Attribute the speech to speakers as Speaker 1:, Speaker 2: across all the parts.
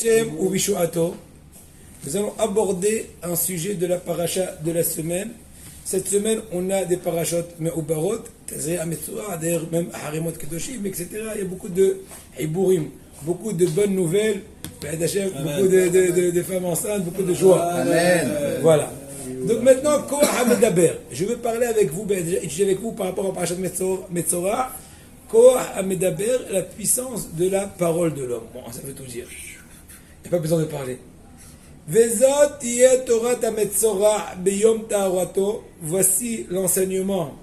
Speaker 1: Shem ou Vishuato, nous allons aborder un sujet de la paracha de la semaine. Cette semaine, on a des parachutes Meubarot, Tazria Metzora, d'ailleurs même Harimot Kedoshim, etc. Il y a beaucoup de Hiburim, beaucoup de bonnes nouvelles, beaucoup de femmes enceintes, beaucoup de joie.
Speaker 2: Amen.
Speaker 1: Voilà. Donc maintenant, Koach HaMedaber. Je veux parler avec vous, étudier avec vous par rapport au parachat Metzora. Koach HaMedaber, la puissance de la parole de l'homme. Bon, ça veut tout dire. Il n'y a pas besoin de parler. Vezot yeh Torah HaMetzora beyom ta'arato. Voici l'enseignement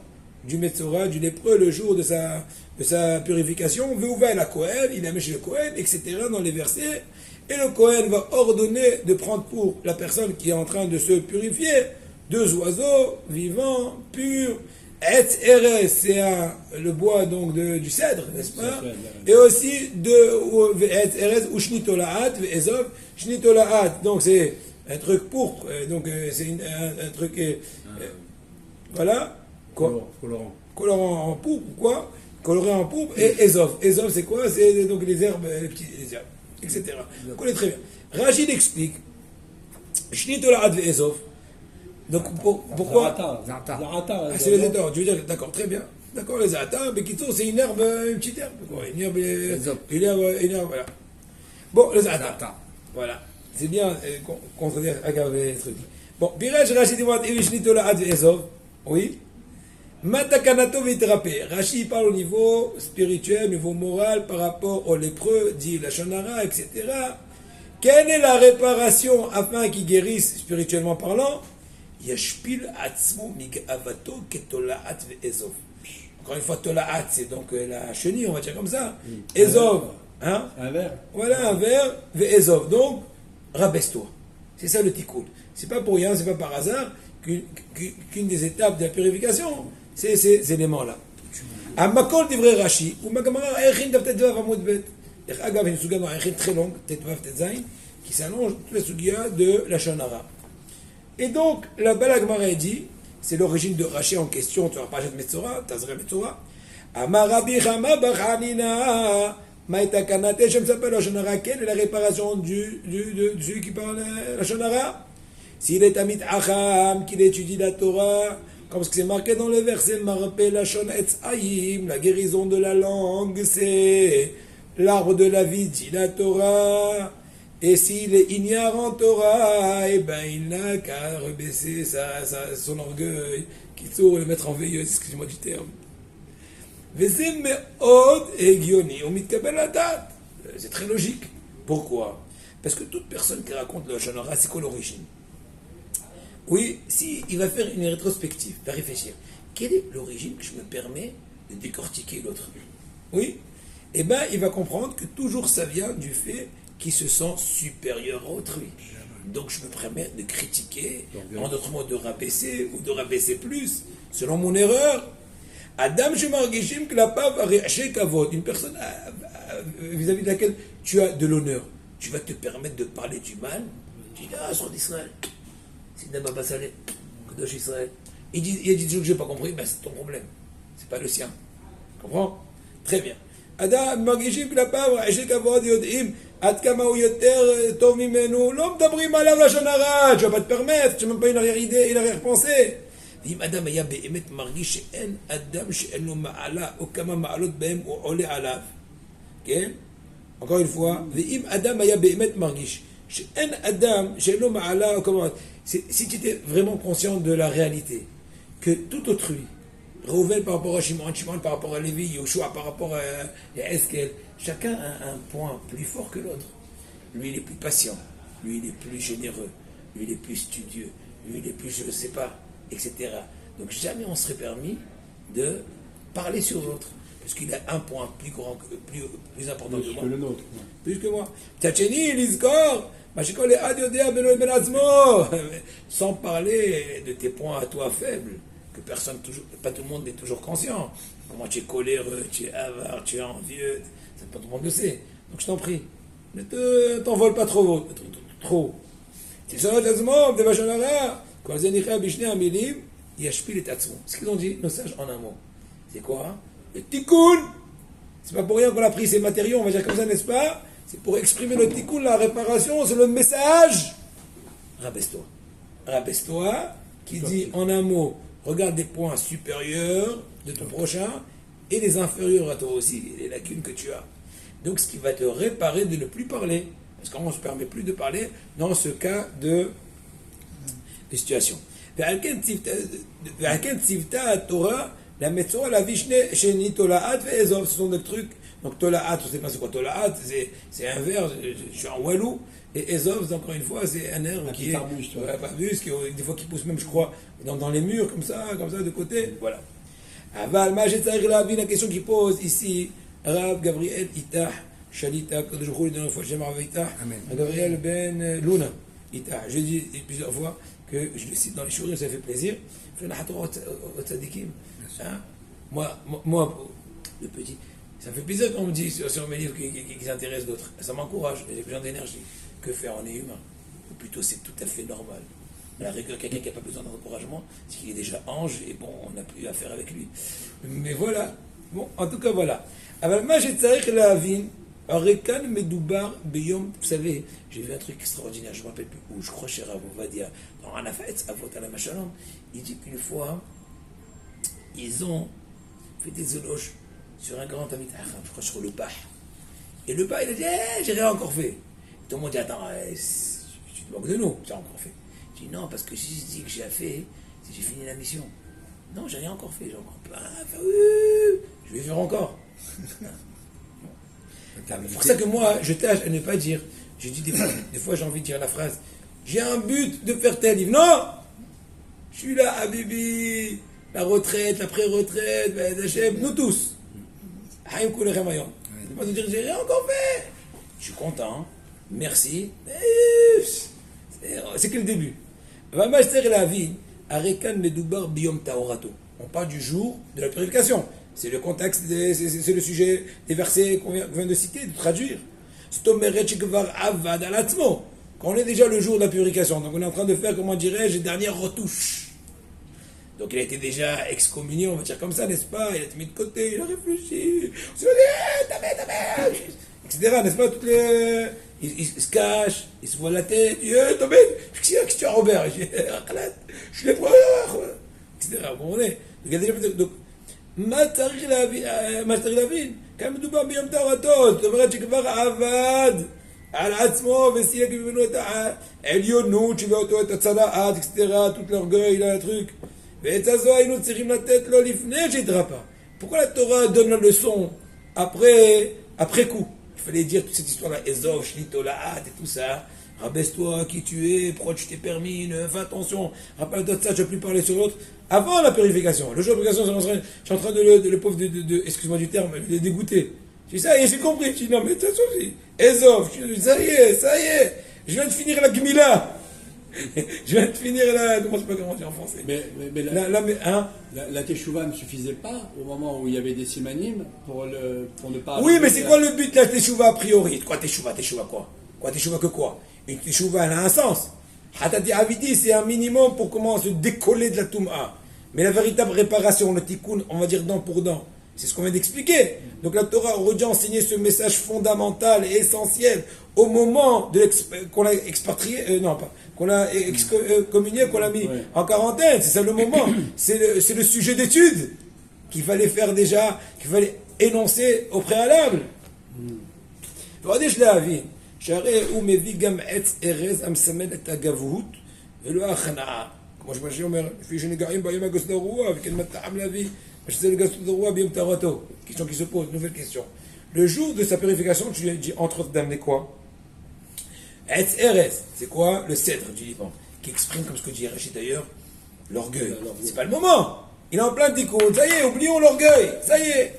Speaker 1: du Metzora, du lépreux, le jour de sa purification. Veuva la Kohen, il a mis chez le Kohen, etc. dans les versets. Et le Kohen va ordonner de prendre pour la personne qui est en train de se purifier 2 oiseaux vivants, purs. Etz Erez, c'est le bois donc du cèdre, n'est-ce pas? Et aussi Etz Erez ou Shnitolaat, Ezov. Shnitolaat, donc c'est un truc pourpre, donc c'est un truc. Voilà. Quoi? Colorant en pourpre, quoi? Coloré en pourpre. Et Ezov. Ezov, c'est quoi? C'est donc les herbes, les herbes, etc. Vous connaissez très bien. Rachid explique Shnitolaat ve Ezov. Donc pourquoi?
Speaker 2: Zarata.
Speaker 1: C'est les états. Tu veux dire, d'accord, très bien. D'accord, les atas, mais Kitso, c'est une herbe, une petite herbe. Quoi. Une herbe, voilà. Bon, les atas. Voilà. C'est bien qu'on se dise, regarde les trucs. Bon, Piresh Rachid Iwat Evishnitola Ad Ezov. Oui. Matakanato Vitrape. Rachid parle au niveau spirituel, au niveau moral, par rapport aux lépreux, dit la Shonara, etc. Quelle est la réparation afin qu'ils guérissent spirituellement parlant? Yashpil atzmo migavato ketolaat ve'ezov. Encore une fois, tolaat, c'est donc la chenille, on va dire comme ça. Ezov, hein?
Speaker 3: Un verre.
Speaker 1: Voilà, un verre, ve'ezov. Donc, rabaisse-toi. C'est ça le tikkun. C'est pas pour rien, c'est pas par hasard qu'une des étapes de la purification, c'est ces éléments-là. Amakol divrei Rashi, ou Magamara, Eichin Davtet Vav Amud Bet. Agav, une souga dans Eichin très longue, Tetvav Tetzain, qui s'allonge toute la sougia de la Shonara. Et donc, la Balagmara dit, c'est l'origine de Rashi en question, tu vas pas de Metzora, Tazra Metzora. Amarabi Chama Bachanina, Maïta Kanate, je me s'appelle la Shonara, quelle est la réparation de celui qui parle la Shonara? S'il est Amit Acham, qu'il étudie la Torah, comme ce que c'est marqué dans le verset Marpe Lashon Etz Hayim, la guérison de la langue, c'est l'arbre de la vie, dit la Torah. Et s'il est ignorant en Torah, eh ben il n'a qu'à rebaisser son orgueil, qu'il faut le mettre en veilleuse, excusez-moi du terme. C'est très logique. Pourquoi? Parce que toute personne qui raconte le Shonara, c'est quoi l'origine? Oui, si il va faire une rétrospective, va réfléchir. Quelle est l'origine que je me permets de décortiquer l'autre? Oui, eh bien il va comprendre que toujours ça vient du fait qu'il se sent supérieur à autrui. Donc je me permets de critiquer, en d'autres mots de rabaisser ou de rabaisser plus, selon mon erreur. Adam Shemargishim Klapav Areche Kavod, une personne vis-à-vis de laquelle tu as de l'honneur. Tu vas te permettre de parler du mal. Tu dis, ah, sur d'Israël. C'est Nababa Saleh, Kadosh Israël. Il y a des choses que je n'ai pas compris, ben c'est ton problème. C'est pas le sien. Tu comprends? Très bien. Adam Margishim Klapav Areche Kavod Yodim. עד כמה הוא יותר טוב ממנו, לא מדברים עליו לשון הרע, tu vas pas te permettre, tu n'as même pas une arrière-idée, une arrière-pensée. ואם אדם היה באמת מרגיש שאין אדם שאין לו מעלה, או כמה מעלות בהם הוא עולה עליו, כן? encore une fois, ואם אדם היה באמת מרגיש שאין אדם שאין לו מעלה, או כמה... si tu étais vraiment conscient de la réalité, que tout autrui, Reuven par rapport à Shimon, Shimon par rapport à Lévi, Yoshua par rapport à Eskel, chacun a un point plus fort que l'autre. Lui, il est plus patient, lui, il est plus généreux, lui, il est plus studieux, lui, il est plus je ne sais pas, etc. Donc jamais on serait permis de parler sur l'autre, parce qu'il a un point plus grand, plus important que moi.
Speaker 3: Que le nôtre.
Speaker 1: Plus que moi. Tchatcheni, l'Izkor, sans parler de tes points à toi faibles, que personne, pas tout le monde est toujours conscient. Comment tu es coléreux, tu es avare, tu es envieux, pas tout le monde le sait. Donc je t'en prie, ne t'envole pas trop. Ce qu'ils ont dit, nos sages en un mot. C'est quoi? Le tikkun. C'est pas pour rien qu'on a pris ces matériaux, on va dire comme ça, n'est-ce pas? C'est pour exprimer le tikkun, la réparation, c'est le message. Rabaisse-toi. Rabaisse-toi, qui dit en un mot, regarde les points supérieurs de ton prochain et les inférieurs à toi aussi, les lacunes que tu as. Donc ce qui va te réparer de ne plus parler. Parce qu'on ne se permet plus de parler dans ce cas de situation. Torah, la Metzora, la Vishne, Sheni, Tolaat, Ezov, ce sont des trucs. Donc Tolaat, on ne sait pas c'est quoi Tolaat, c'est un verbe, je suis en Walou. Et Ezov, encore une fois, c'est un herbe qui est arbuste, des fois qui pousse même, je crois, dans les murs, comme ça, de côté. Voilà. Aval, la question qu'il pose ici, Rav Gabriel Itah, Shalita, que je roule dans une fois, j'aimerais Itah, Gabriel Ben Luna, Itah. Je dis plusieurs fois que je le cite dans les chouris, ça fait plaisir. Moi, le petit, ça me fait plaisir quand on me dit sur mes livres qu'ils intéressent d'autres. Ça m'encourage, j'ai besoin d'énergie. Que faire, on est humain. Ou plutôt, c'est tout à fait normal. À la rigueur, quelqu'un qui n'a pas besoin d'encouragement, c'est qu'il est déjà ange et bon, on n'a plus affaire avec lui. Mais voilà. Bon, en tout cas, voilà. Alors, moi, j'ai tzarich lavin, Arekan medoubar beyom. Vous savez, j'ai vu un truc extraordinaire, je ne me rappelle plus où, je crois chez Rav Ovadia, dans Anafet, Avot Alam Shalom. Il dit qu'une fois, ils ont fait des éloges sur un grand Tamid Hacham, je crois sur le Bah. Et le Bah, il a dit, j'ai rien encore fait. Tout le monde dit, attends, tu te moques de nous, tu as encore fait. Je dis, non, parce que si je dis que j'ai fait, c'est que j'ai fini la mission. Non, j'ai rien encore fait, j'ai encore plein à faire. Je vais faire encore. C'est pour ça que moi, je tâche à ne pas dire. Je dis des fois j'ai envie de dire la phrase, j'ai un but de faire tel livre. Non, je suis là, Habibi, la retraite, la pré-retraite, nous tous. Pas de dire, j'ai rien encore fait. Je suis content, merci. C'est que le début. La vie, on parle du jour de la purification. C'est le contexte, c'est le sujet des versets qu'on vient de citer, de traduire. Quand on est déjà le jour de la purification, donc on est en train de faire, comment dirais-je, les dernières retouches. Donc il a été déjà excommunié, on va dire comme ça, n'est-ce pas? Il a été mis de côté, il a réfléchi, on s'est dit, etc. N'est-ce pas? Il se cache, il se voit la tête, qu'est-ce que tu as, Robert? Je suis le premier, etc. Vous comprenez? Donc, מה צריך להבין? כאן מדובר ביום טהרתו, זאת אומרת שכבר עבד על עצמו וסייג ממנו את העליונות שבא אותו את הצלעת, אקסטרה, tout l'orgueil, le truc. ואת הזו היינו צריכים לתת לו לפני שהתרפא. Pourquoi la Torah donne la leçon après coup? Il fallait dire toute cette histoire-là, Ezov, Shlitolaat et tout ça. Rabaisse-toi, qui tu es, pourquoi tu t'es permis, fais attention, rappelle-toi de ça, tu vas plus parler sur l'autre. Avant la purification, le jour de la purification, je suis en train de le pauvre, excuse-moi du terme, de le dégoûter. Je dis ça y est, j'ai compris. Je dis non, mais attention, Ezov, ça y est, je viens de finir la Gmila. Je viens de finir la. Comment je sais pas comment dire en français.
Speaker 2: Mais la Teshuvah ne suffisait pas au moment où il y avait des simanim pour ne pas.
Speaker 1: Oui, mais c'est quoi le but de la Teshuvah a priori? Quoi Teshuvah quoi? Quoi Teshuvah que quoi? Une Teshuvah, elle a un sens. Hatati Avidi, c'est un minimum pour comment se décoller de la Toum'a. Mais la véritable réparation, le tikkun, on va dire dent pour dent. C'est ce qu'on vient d'expliquer. Donc la Torah aurait dû enseigner ce message fondamental et essentiel au moment qu'on l'a expatrié, qu'on l'a excommunié, qu'on l'a mis en quarantaine. C'est ça le moment. C'est le sujet d'étude qu'il fallait faire déjà, qu'il fallait énoncer au préalable. Regardez, je l'ai vu. שהרי הוא מביא גם עץ ארז המסמל את הגבהות ולא ההכנעה. כמו שמשהו אומר, לפי שנגעים ביום הגסות הרוע, וכן מטעם להביא, שזה לגסות הרוע ביום טהרתו. Question qui se pose, nouvelle question. Le jour de sa purification, tu lui as dit entre autres d'amener quoi? Etz Erez, c'est quoi? Le cèdre du Liban, qui exprime, comme ce que dit Rachid d'ailleurs, l'orgueil. C'est pas le moment. Il est en plein tikkun. Ça y est, oublions l'orgueil. Ça y est.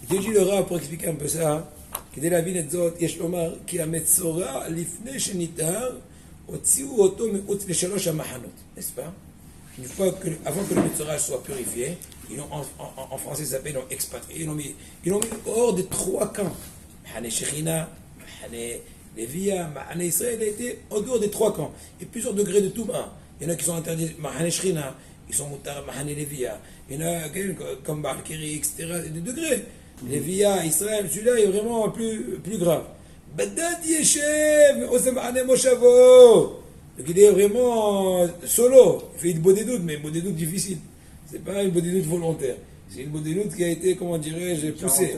Speaker 1: Il te dit le rat pour expliquer un peu ça. כדי להבין את זאת, יש לומר כי המצורע לפני שניתן הוציאו אותו מחוץ לשלוש המחנות, n'est-ce pas? Une fois que, avant que le Metzora soit purifié, ils ont, en français ça s'appelle, ils l'ont expatrié, ils l'ont mis hors des trois camps. Mahane Shechina, Mahane Lévia, Mahane Israël, il a été en dehors des trois camps. Et plusieurs degrés de tout un. Il y en a qui sont interdits, Mahane Shechina, ils sont mutar, Mahane Lévia. Il y en a comme Baal Kiri, etc. Des degrés. Lévia, Israël, celui-là est vraiment plus grave. Badad Yeshev, Osemane Moshavo. Donc il est vraiment solo. Il fait une bodédoute, mais une bodédoute difficile. C'est pas une bodédoute volontaire. C'est une bodédoute qui a été, comment dirais-je, poussée.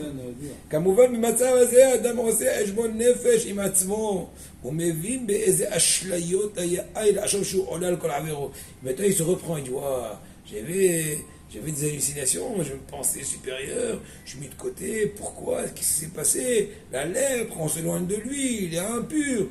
Speaker 1: כמובן במצב הזה האדם עושה חשבון נפש עם עצמו. הוא מבין באיזה אשליות היה לחשוב שהוא עולה על כל עבירו. Maintenant il se reprend, il dit, waouh, j'avais des hallucinations, je me pensais supérieur, je suis mis de côté, pourquoi, qu'est-ce qui s'est passé? La lèpre, on s'éloigne de lui, il est impur.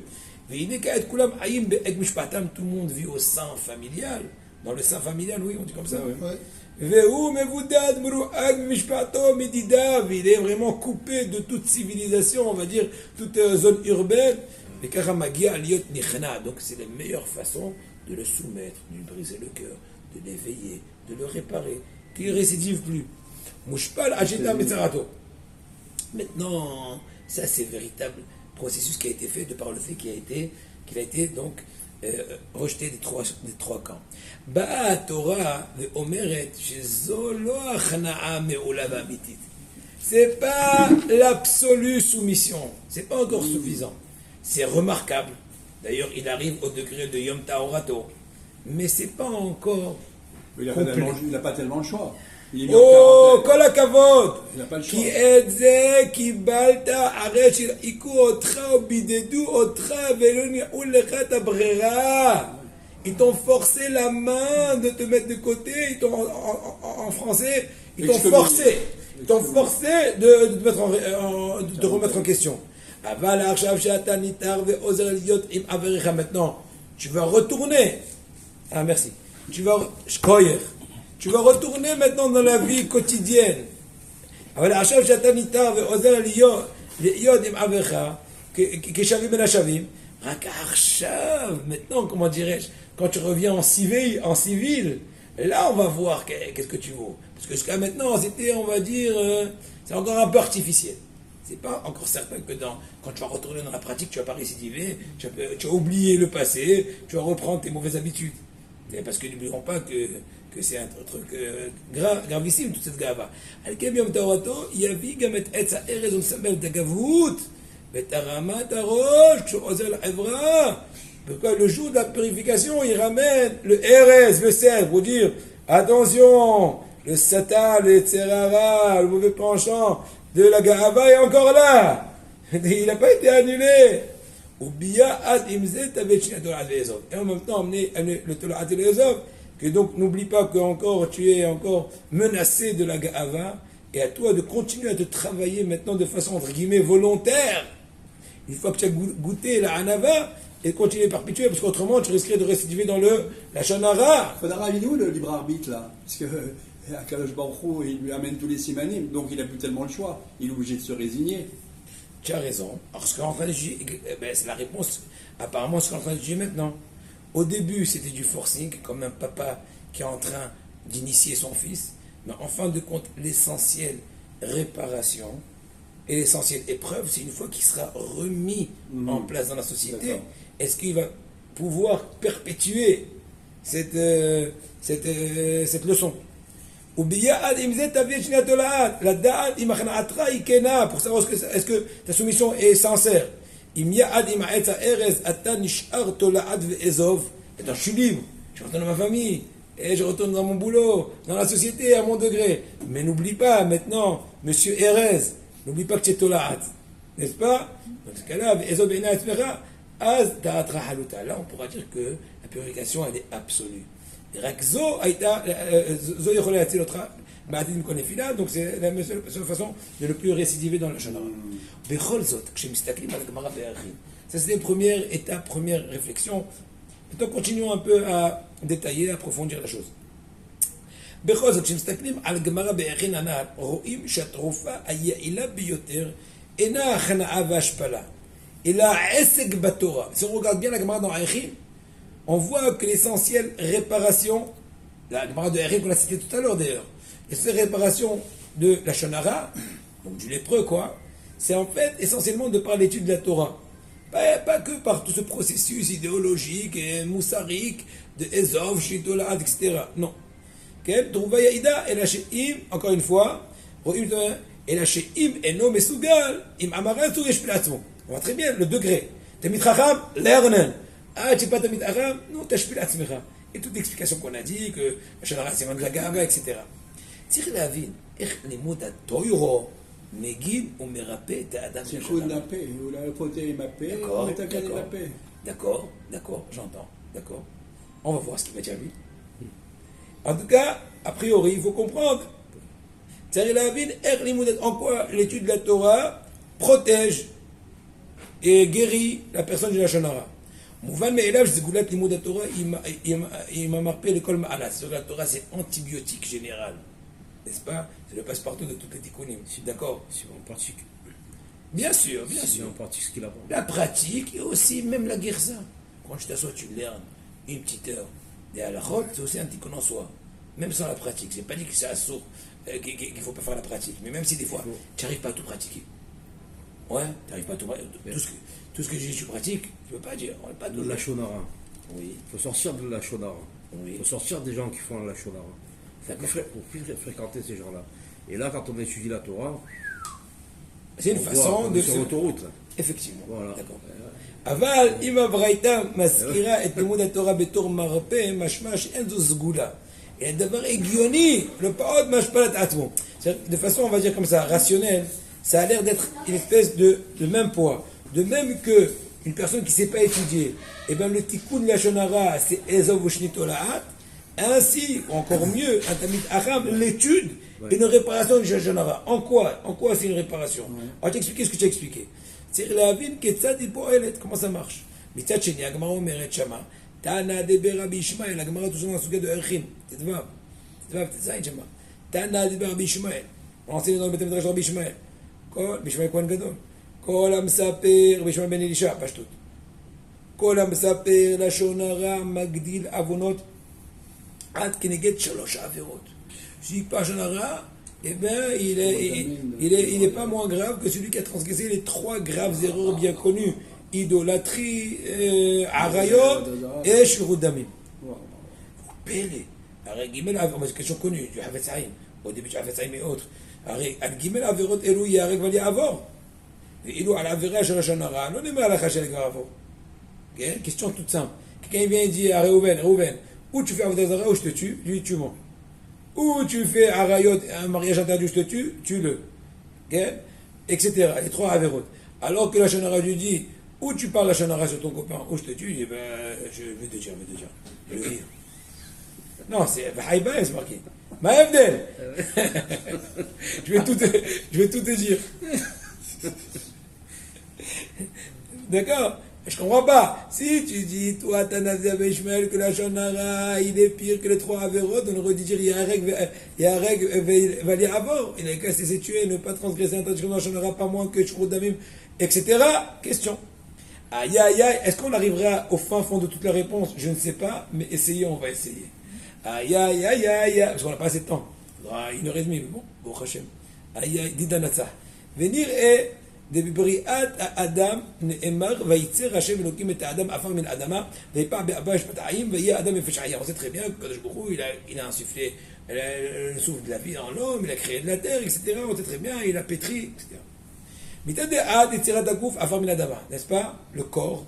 Speaker 1: והנה כעת כולם חיים בעת משפחתם, tout le monde vit au sein familial. Dans le sein familial, oui, on dit comme ça.
Speaker 3: Ouais.
Speaker 1: והוא מבודד מרועד ממשפחתו מדידיו, il est vraiment coupé de toute civilisation, on va dire, toute zone urbaine. וככה מגיע להיות נכנע. Donc c'est la meilleure façon de le soumettre, de lui briser le cœur, de l'éveiller, de le réparer, qu'il ne récidive plus. מושפל עד שיטה מצרתו. Maintenant, ça c'est véritable processus qui a été fait de par le fait qu'il a été donc rejeté des trois camps. באה התורה ואומרת שזו לא הכנעה מעולה ואמיתית. C'est pas l'absolue soumission, c'est pas encore suffisant. C'est remarquable. D'ailleurs, il arrive au degré de Yom Taorato, mais c'est pas encore
Speaker 2: Il n'a pas tellement le choix.
Speaker 1: Oh, כל הכבוד.
Speaker 2: Il n'a pas le choix.
Speaker 1: כי את זה קיבלת אחרי שהיכו אותך או בידדו אותך ולא נראו לך את הברירה. Ils t'ont forcé la main de te mettre de côté, en français, ils t'ont forcé de te mettre de te remettre en question. אבל עכשיו שאתה ניתר ועוזר להיות עם עבריך, maintenant, tu vas retourner. Ah, merci. Tu vas retourner maintenant dans la vie quotidienne. אבל עכשיו שאתה ניתר ועוזר להיות עם עבריך, כשווים בין השווים, רק עכשיו, maintenant, comment dirais-je, quand tu reviens en civil, là on va voir qu'est-ce que tu vaux. Parce que jusqu'à maintenant, c'était, on va dire, c'est encore un peu artificiel. C'est pas encore certain que quand tu vas retourner dans la pratique, tu vas pas récidiver, tu vas oublier le passé, tu vas reprendre tes mauvaises habitudes. Parce que n'oublions pas que c'est un truc gravissime, toute cette gava. Al-Kem Yom Taorato, Yavi Gamet Etza Erez Samel Dagavut, Betaramat Arosh, Kshorozer l'Evra. Pourquoi le jour de la purification, il ramène le Erez, le sel, pour dire attention, le Satan, le Tserara, le mauvais penchant de la Gahava est encore là. Il n'a pas été annulé. Et en même temps, amener le Tolat et Ezov, que donc n'oublie pas que encore tu es encore menacé de la Gahava, et à toi de continuer à te travailler maintenant de façon entre guillemets volontaire. Une fois que tu as goûté la Hanava, et continuer à perpétuer, parce qu'autrement tu risquerais de récidiver dans la Shonara.
Speaker 2: Faudra où le libre arbitre là, parce que Akadosh Baruch Hu, il lui amène tous les simanim, donc il n'a plus tellement le choix. Il est obligé de se résigner.
Speaker 1: Tu as raison. Alors ce qu'on est en train de juger, c'est la réponse, apparemment, ce qu'on est en train de juger maintenant. Au début, c'était du forcing, comme un papa qui est en train d'initier son fils, mais en fin de compte, l'essentiel réparation et l'essentiel épreuve, c'est une fois qu'il sera remis en place dans la société, d'accord. Est-ce qu'il va pouvoir perpétuer cette leçon? Pour savoir est-ce que ta soumission est sincère. Étant je suis libre, je retourne dans ma famille, et je retourne dans mon boulot, dans la société à mon degré. Mais n'oublie pas maintenant, monsieur Erez, n'oublie pas que tu es Tola'at. N'est-ce pas? Dans ce cas-là, là on pourra dire que la purification elle est absolue. רק זו יכולה להציל אותך בעתיד מכל נפילה, donc c'est la seule façon de ne plus récidiver dans la Shonara. בכל זאת, כשמסתכלים על הגמרא בערכין, ça c'est une première étape, première réflexion. Maintenant continuons un peu à détailler, à approfondir la chose. בכל זאת, כשמסתכלים על הגמרא בערכין הנ"ל, רואים שהתרופה היעילה ביותר אינה הכנעה והשפלה, אלא העסק בתורה. Si on regarde bien la Gemara dans Aïchim, on voit que l'essentiel réparation, la Gemara de Aïchim qu'on a cité tout à l'heure d'ailleurs, l'essentiel réparation de la Shonara, donc du lépreux quoi, c'est en fait essentiellement de par l'étude de la Torah. Pas que par tout ce processus idéologique et moussarique de Ezov, Shitolat, etc. Non. Encore une fois, on On voit très bien le degré. Tamid Chacham, lernen. Ah, tu n'es pas Tamid Chacham, non, tashpil atzmecha. Et toute l'explication qu'on a dit, que Shonara c'est Mandragaga, etc. Tzir Lavin, איך לימוד התוירו מגיד ומרפא את האדם של
Speaker 2: תיקון לפה, אולי פותר עם הפה, מתקן עם הפה.
Speaker 1: D'accord, j'entends, d'accord. On va voir ce qu'il va dire lui. En tout cas, a priori, il faut comprendre. Tzir Lavin, איך לימוד, en quoi l'étude de la Torah protège et guérit la personne de la Shonara. מובן מאליו שסגולת לימוד התורה היא המרפא לכל מעלה. La Torah c'est antibiotique général. N'est-ce pas? C'est le passe-partout de toutes les tikkunim. D'accord?
Speaker 3: Si on pratique.
Speaker 1: Bien sûr, bien
Speaker 3: Si
Speaker 1: sûr.
Speaker 3: on pratique ce qu'il apprend.
Speaker 1: La pratique et aussi même la guerza. Quand tu t'assois, tu lernes une petite heure. Et à la route, c'est aussi un tikkun en soi. Même sans la pratique. C'est pas dit que c'est assourd, qu'il ne faut pas faire la pratique. Mais même si des fois, tu n'arrives pas à tout pratiquer. Ouais, tu n'arrives pas à tout pratiquer. Tout ce que je dis, tu pratiques, tu ne peux pas dire. On n'est pas
Speaker 3: De la shonara.
Speaker 1: Oui.
Speaker 3: Il faut sortir de la shonara.
Speaker 1: Oui.
Speaker 3: Il faut sortir des gens qui font la shonara.
Speaker 1: D'accord.
Speaker 3: Pour plus fréquenter ces gens-là. Et là, quand on étudie la Torah,
Speaker 1: C'est une
Speaker 3: on
Speaker 1: façon
Speaker 3: voit, on
Speaker 1: de
Speaker 3: est sur l'autoroute. Là.
Speaker 1: Effectivement.
Speaker 3: Voilà.
Speaker 1: D'accord. אבל אם הברייתא מזכירה את לימוד התורה בתור מרפא, משמע שאין זו סגולה. אלא דבר הגיוני, לא פעוט מהשפלת עצמו. De façon, on va dire comme ça, rationnelle, ça a l'air d'être une espèce de même poids. De même que une personne qui ne sait pas étudier, et bien le tikkun lachonara, c'est ezov ushnitolaat, ainsi, encore mieux, un tamid acham, l'étude, une réparation du lachonara. En quoi c'est une réparation? On va t'expliquer ce que tu as expliqué. צריך להבין כיצד היא פועלת, כמו זה מרש. מצד שני, הגמרא אומרת שמה, תנא דבר רבי ישמעאל, הגמרא תוזמן סוגיה דערכים, תדבב, תזיין שמה. תנא דבר רבי ישמעאל, אנחנו עושים לדבר בית המדרש רבי ישמעאל, רבי ישמעאל כהן גדול, כל המספר, רבי ישמעאל בן אלישע, פשטות. כל המספר לשון הרע מגדיל עוונות עד כנגד 3 עבירות. שהיא pas לשון הרע, eh bien, il n'est pas moins grave que celui qui a transgressé les 3 graves erreurs bien connues. Idolâtrie, arayot et shurud damim. Pélé. Gimel, c'est une question connue du Havetz Haïm. Au début du Havetz Haïm et autres. Gimel averot elou yarek vali avor. Et ilou al avera shel lashon hara. Non, n'est-ce pas la shel avor. Question toute simple. Quelqu'un vient et dit à Reuven, ou tu fais avodah zara ou je te tue, lui tu mens. Ou tu fais arayot, un mariage interdit, je te tue, tue-le. Okay? Etc. Les 3 avérotes. Alors que la Shonara lui dit, ou tu parles la Shonara sur ton copain, ou je te tue, il dit, ben, je vais te dire. Je vais rire. Non, c'est Haïba, c'est marqué. Maëvdel. Je vais tout te dire. D'accord? Je comprends pas. Si tu dis, toi, Tanazia Ishmael, que la Shonara, il est pire que les 3 avérotes, on aurait dû dire, Yarek Vali Avor. Il a qu'à se tuer, ne pas transgresser l'interdiction de la Shonara, pas moins que Shurud Damim, etc. Question. Aïe, aïe, aïe. Est-ce qu'on arrivera au fin fond de toute la réponse? Je ne sais pas, mais essayons, on va essayer. Aïe, aïe, aïe, aïe, parce qu'on n'a pas assez de temps. Il faudra 1h30, mais bon, bon, Hachem. Aïe, aïe, Didanatsa. Venir est. בבריאת האדם נאמר וייצר השם אלוקים את האדם עפר מן האדמה ויפע באפה שפתיים ויהיה האדם נפש חיה. On sait très bien que il a insufflé le souffle de la vie en l'homme, il a créé de la terre, etc. On sait très bien, il a pétri, etc. מצד דעת יצירת הגוף עפר מן האדמה, n'est-ce pas? Le corps,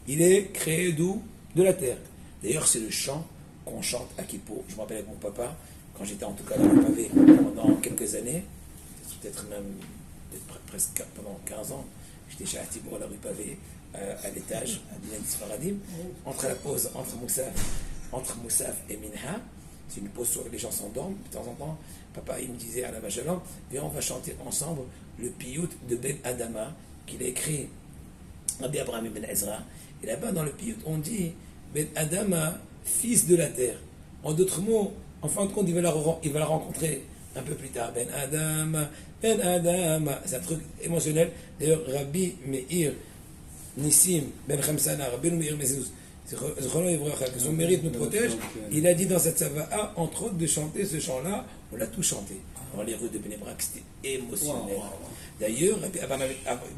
Speaker 1: il est créé d'où? De la terre. D'ailleurs, c'est le chant qu'on chante à Kippour. Je me rappelle avec mon papa, quand j'étais en tout cas dans le pavé pendant quelques années, peut-être même presque pendant 15 ans, j'étais chez Atibor à la rue Pavé, à l'étage, à Dilan Sfaradim, entre la pause, entre Moussaf et Minha, c'est une pause où les gens s'endorment, de temps en temps, papa il me disait à la Vajalan, viens on va chanter ensemble le piyut de Ben Adama, qu'il a écrit Rabbi Abraham Ben Ezra, et là-bas dans le piyut on dit Ben Adama, fils de la terre. En d'autres mots, en fin de compte il va la rencontrer un peu plus tard, Ben Adam, c'est un truc émotionnel. D'ailleurs, Rabbi Meir Nissim, Ben Khamsana, Rabbi Meir Mezuz, que son mérite nous protège, il a dit dans cette Sava'a, entre autres, de chanter ce chant-là, on l'a tout chanté. Dans les rues de Bnei Brak, c'était émotionnel. D'ailleurs, Rabbi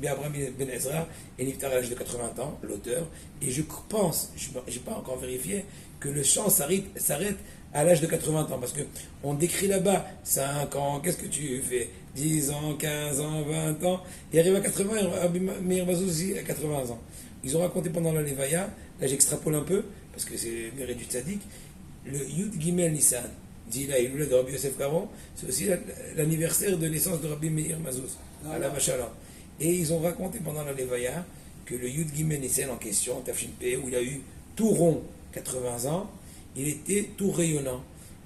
Speaker 1: Abraham Ben Ezra est niftar à l'âge de 80 ans, l'auteur, et je pense, je n'ai pas encore vérifié, que le chant s'arrête à l'âge de 80 ans, parce qu'on décrit là-bas 5 ans, qu'est-ce que tu fais? 10 ans, 15 ans, 20 ans. Il arrive à 80 ans, Rabbi Meir Mazouz aussi à 80 ans. Ils ont raconté pendant la Levaya, là j'extrapole un peu, parce que c'est le mérite du tzaddik, le Yud Gimel Nissan, dit là, il de Rabbi Yosef Caron, c'est aussi l'anniversaire de naissance de Rabbi Meir Mazouz, à la Machala. Et ils ont raconté pendant la Levaya que le Yud Gimel Nissan en question, Tafshin P, où il a eu tout rond, 80 ans, il était tout rayonnant.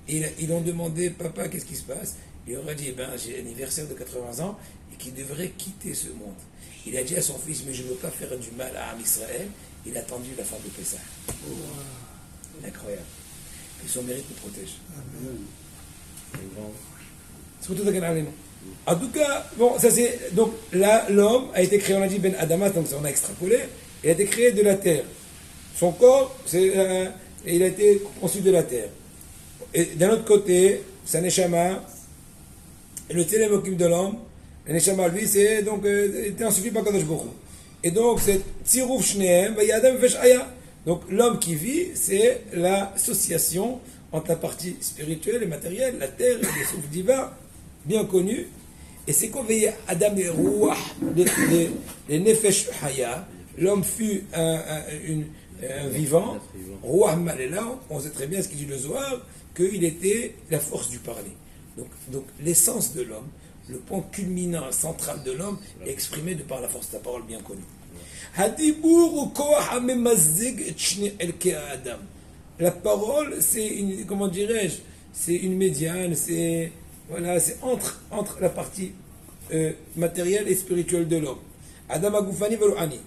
Speaker 1: Et ils ont demandé, papa, qu'est-ce qui se passe? Il leur a dit, j'ai l'anniversaire de 80 ans et qu'il devrait quitter ce monde. Il a dit à son fils, mais je ne veux pas faire du mal à Am Israël. Il a attendu la fin de Pessah. Incroyable. Que son mérite nous protège. En tout cas, bon, ça c'est. Donc là, l'homme a été créé, on a dit Ben Adama, donc ça on a extrapolé. Il a été créé de la terre. Son corps, il a été conçu de la terre. Et d'un autre côté, c'est un Neshama. Et le télémokim de l'homme, le Neshama, lui, c'est donc, était insuffi par Kadosh Baruch Hu. Et donc, c'est Tsirouf Shneem, Vayadam Veshaya. Donc, l'homme qui vit, c'est l'association entre la partie spirituelle et matérielle, la terre et le souffle divin, bien connu. Et c'est quoi veille Adam et Rouah, les Nefesh Haya. L'homme fut un vivant, Rouah Malela, on sait très bien ce qu'il dit le Zohar, qu'il était la force du parler. Donc l'essence de l'homme, le point culminant central de l'homme est exprimé de par la force de la parole bien connue. La parole, c'est une, comment dirais-je, c'est une médiane, c'est entre la partie matérielle et spirituelle de l'homme. Adam Agoufani Velouani.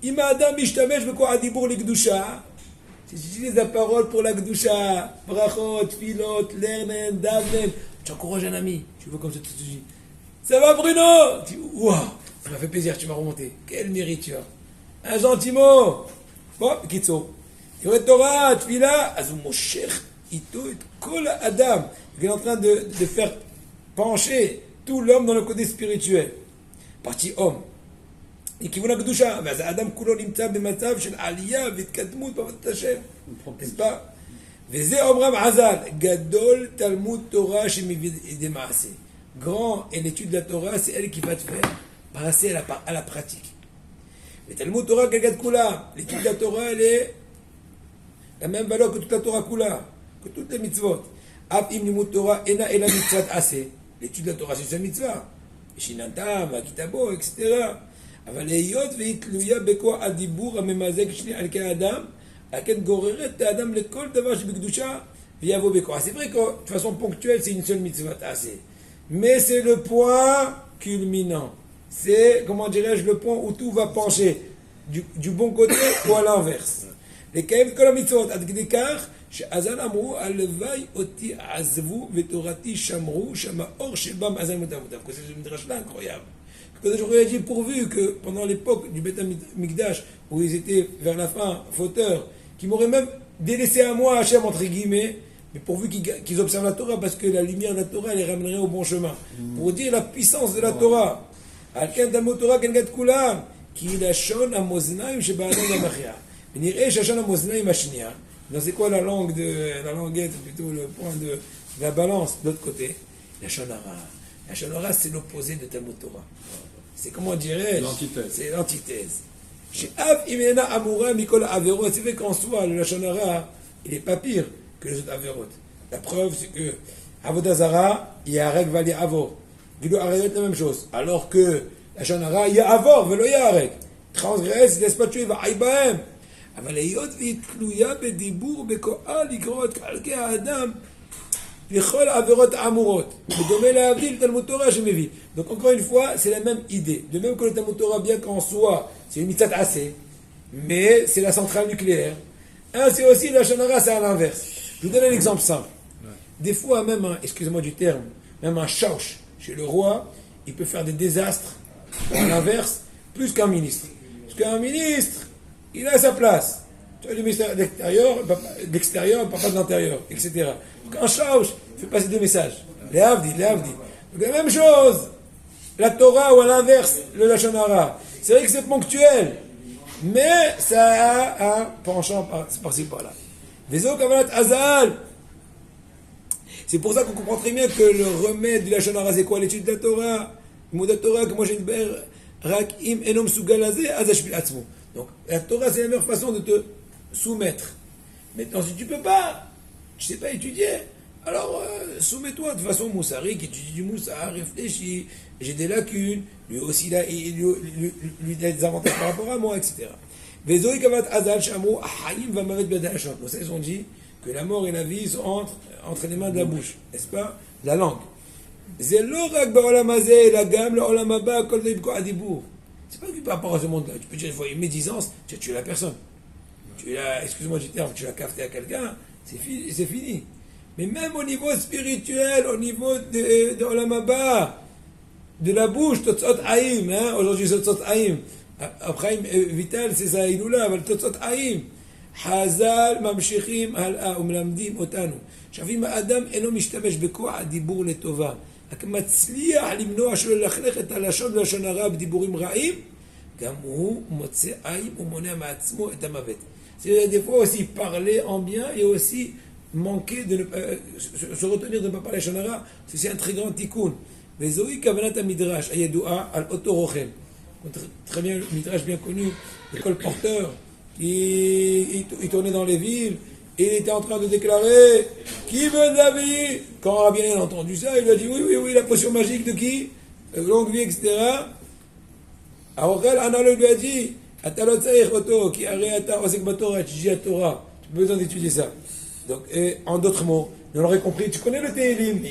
Speaker 1: Ima Adam Ishtamesh Beko Adibur Ligdusha. Si j'utilise la parole pour la Gdusha, Brachot, Filot, Lernen, Davnen. Tu encourages un ami, tu veux comme ça, tu te dis, ça va Bruno? Waouh, ça m'a fait plaisir, tu m'as remonté. Quel mérite tu as. Un gentil mot. Bon, Kitso. Yoret Torah, Tfila, Azou Mosher, Ito, et Kol Adam. Il est en train de faire pencher tout l'homme dans le côté spirituel. Partie homme. Et qui voulait Gdusha. Mais Adam Kulo Limta Bematav, Shel Aliyah, Vitkatmut, Pavat Hashem. N'est-ce pas? Veze Omram Hazal, Gadol Talmud Torah Shemivid Maase. Grand et l'étude de la Torah, c'est elle qui va te faire passer à la pratique. Le Talmud Torah Gagad Kula, l'étude de la Torah, elle est la même valeur que toute la Torah Kula, que toutes les mitzvot. Ab im limud Torah ena ela mitzvot assez. L'étude de la Torah, c'est une mitzvah. Shinantam, Kitabo, etc. אבל היות והיא תלויה בכוח הדיבור הממזג שני על כאדם, הכן גוררת את האדם לכל דבר שבקדושה ויבוא בכוח. C'est vrai que de façon ponctuelle, c'est une seule mitzvah assez. Mais c'est le point culminant. C'est, comment dirais-je, le point où tout va pencher du bon côté ou à l'inverse. לקיים את כל המצוות עד כדי כך שאזל אמרו הלוואי אותי עזבו ותורתי שמרו שהמאור שבא מאזל מותיו. C'est une drasha incroyable. J'aurais dit pourvu que pendant l'époque du Beth Mikdash, où ils étaient vers la fin fauteurs, qu'ils m'auraient même délaissé à moi, Hachem, entre guillemets, mais pourvu qu'ils observent la Torah, parce que la lumière de la Torah les ramènerait au bon chemin. Pour dire la puissance de la Torah. Al-Ken Talmud Torah Kengat Kulam, qui lachon amoznaim sheba'adam gamachia. Nireh shachon amoznaim ashnia. Donc c'est quoi la languette, plutôt le point de la balance, de l'autre côté? La shonara. La shonara, c'est l'opposé de Talmud Torah. C'est comment dirais-je?
Speaker 2: L'antithèse.
Speaker 1: C'est l'antithèse. Chez Av Imena Amoura Mikol Averot, c'est vrai qu'en soi, le Lashon Hara, il n'est pas pire que les autres Averot. La preuve, c'est que Avodazara, il y a Arek Vali Avor. Gilo Arek, la même chose. Alors que Lashon Hara, il y a Avor, Velo il y a Arek. Transgresse, il ne laisse pas tuer, va Aïbahem. אבל היות והיא תלויה בדיבור בכוחה לקרוא את חלקי האדם לכל העבירות האמורות. בדומה להבדיל תלמוד תורה שמביא. Donc encore une fois, c'est la même idée. De même que le Talmud Torah, bien qu'en soi, c'est une mitzvah assez, mais c'est la centrale nucléaire. Ainsi aussi, la Shonara, c'est à l'inverse. Je vous donne un exemple simple. Des fois, même, excusez-moi du terme, même un chauche chez le roi, il peut faire des désastres, à l'inverse, plus qu'un ministre. Parce qu'un ministre, il a sa place. Tu as le ministère de l'extérieur, papa de l'intérieur, etc. Donc un chauche fait passer des messages. Les Havdi. Donc la même chose. La Torah ou à l'inverse, le Lashon Hara. C'est vrai que c'est ponctuel, mais ça a un penchant par-ci par-là. Vezo Kavalat Azal. C'est pour ça qu'on comprend très bien que le remède du Lachon Hara, c'est quoi? L'étude de la Torah. Le mot de la Torah, que moi j'ai une belle rak im enom sugalazé azashpil atzmo. Donc la Torah, c'est la meilleure façon de te soumettre. Maintenant, si tu peux pas, tu sais pas étudier, alors soumets-toi de façon moussari, qui étudie du moussar, réfléchis, j'ai des lacunes, lui aussi lui a des avantages par rapport à moi, etc. Nos sages ont dit que la mort et la vie sont entre les mains de la bouche, n'est-ce pas? La langue. C'est pas que par rapport à ce monde-là. Tu peux dire, il faut une médisance, tu as tué la personne. Excuse-moi du terme, tu l'as cafeté à quelqu'un, c'est fini. Mais même au niveau spirituel, au niveau de Olam Haba, de la bouche, Totzot Haïm, hein, aujourd'hui Totzot Haïm. Après, Vital, c'est ça, Iloula, mais Totzot Haïm. Hazal, Mamshichim, Hal'a, Umlamdim, Otanu. שאפילו האדם אינו משתמש בכוח הדיבור לטובה, רק מצליח למנוע שלא ללכלך את הלשון ולשון הרע בדיבורים רעים, גם הוא מוצא עין ומונע מעצמו את המוות. C'est des fois aussi parler en bien et aussi manquer de se retenir de ne pas parler לשון הרע, c'est un très grand tikkun. וזוהי כוונת המדרש הידועה על אותו רוכל. Très bien, le midrash bien connu, le colporteur qui tournait dans les villes. Et il était en train de déclarer qui veut David. Quand Rabbi Yanai a entendu ça, il a dit oui, la potion magique de qui? Longue vie, etc. Arochel Analo lui a dit Atalot Saïch Oto, qui arrêta Osek Batora, tu dis à Torah. Tu as besoin d'étudier ça. Donc, en d'autres mots, on l'aurait compris. Tu connais le Télim?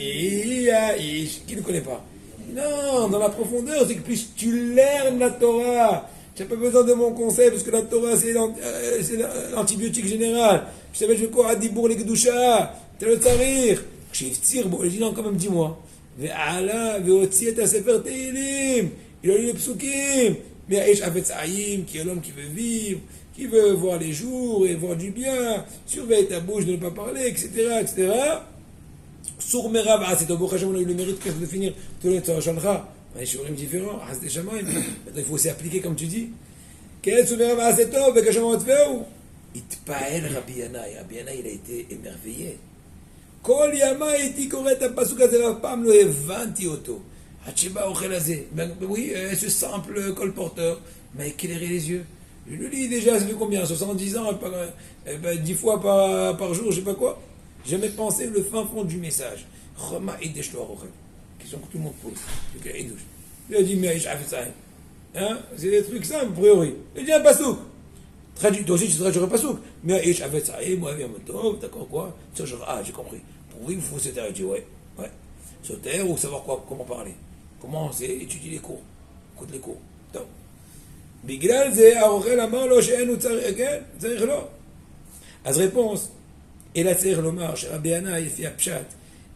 Speaker 1: Qui ne connaît pas? Non, dans la profondeur, c'est que plus tu lernes la Torah. Tu n'as pas besoin de mon conseil, parce que la Torah, c'est l'antibiotique général. Je savais, je veux quoi? Adibour les Gdusha, t'as le Tsarir. Kshiv bon, il dit non, quand même 10 mois. Ve'ala, ve'otzi et sefer Teilim. Il a lu les psukim. Mais Aish Avetz Haïm, qui est l'homme qui veut vivre, qui veut voir les jours et voir du bien, surveille ta bouche de ne pas parler, etc., etc. Sour Merav, c'est au Bokh Hashem, on a eu le mérite de finir tout le Torah Shanra. Les shurim différents, Hasde Shamaim. Maintenant, il faut aussi appliquer comme tu dis. Quel souvenir va assez tôt, avec Hashem Otfeu? Itpael Rabbi Yanai. Rabbi Yanai, il a été émerveillé. Kol Yama iti koret apasuk הזה, אף פעם לא הבנתי אותו. עד שבא האוכל הזה. Oui, ce simple colporteur m'a éclairé les yeux. Je le lis déjà, ça fait combien? 70 ans, 10 fois par jour, je sais pas quoi. J'ai jamais pensé le fin fond du message. Choma idesh lo arochel. Question que tout le monde pose. Il a dit, mais je fais ça. Hein? C'est des trucs simples, a priori. Il dit un pasouk. Traduit, toi aussi tu traduis un pasouk. Mais je fais ça. Moi, d'accord, quoi? J'ai compris. Pour lui, il faut se taire. Il dit, ouais. Se taire ou savoir quoi, comment parler. Comment c'est étudier les cours. Écoute les cours. Donc. Bigral, c'est Arochel Amar, lo, she'enu tzarich lo. As réponse. Et la tzarich lomar, chez Rabbi Yanai, il fait apshat.